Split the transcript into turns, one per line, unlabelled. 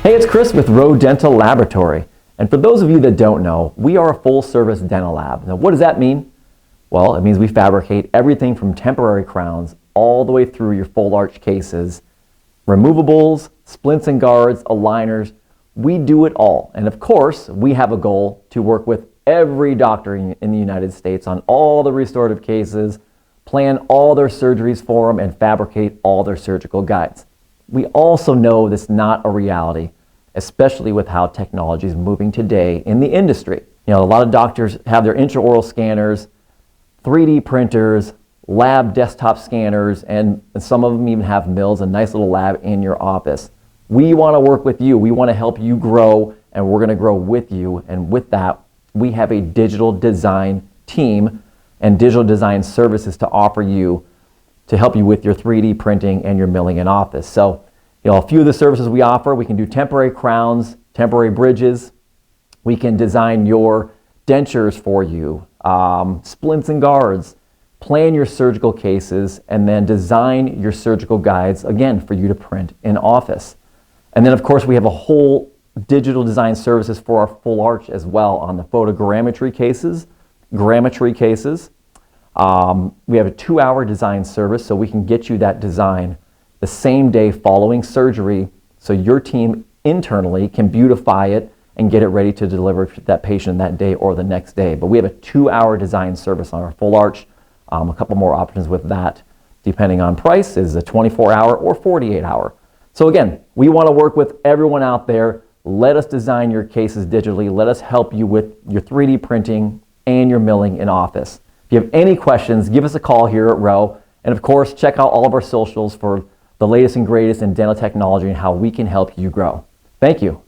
Hey, it's Chris with ROE Dental Laboratory. And for those of you that don't know, we are a full-service dental lab. Now, what does that mean? Well, it means we fabricate everything from temporary crowns all the way through your full arch cases, removables, splints and guards, aligners. We do it all. And of course, we have a goal to work with every doctor in the United States on all the restorative cases, plan all their surgeries for them, and fabricate all their surgical guides. We also know this is not a reality, especially with how technology is moving today in the industry. You know, a lot of doctors have their intraoral scanners, 3D printers, lab desktop scanners, and some of them even have mills, a nice little lab in your office. We want to work with you. We want to help you grow, and we're going to grow with you. And with that, we have a digital design team and digital design services to offer you to help you with your 3D printing and your milling in office. So, you know, a few of the services we offer, we can do temporary crowns, temporary bridges. We can design your dentures for you, splints and guards, plan your surgical cases, and then design your surgical guides, again, for you to print in office. And then, of course, we have a whole digital design services for our full arch as well on the photogrammetry cases, grammetry cases. We have a 2-hour design service, so we can get you that design the same day following surgery, so your team internally can beautify it and get it ready to deliver to that patient that day or the next day. But we have a 2-hour design service on our full arch. A couple more options with that, depending on price, is a 24-hour or 48-hour. So again, we want to work with everyone out there. Let us design your cases digitally. Let us help you with your 3D printing and your milling in office. If you have any questions, give us a call here at ROE. And of course, check out all of our socials for the latest and greatest in dental technology and how we can help you grow. Thank you.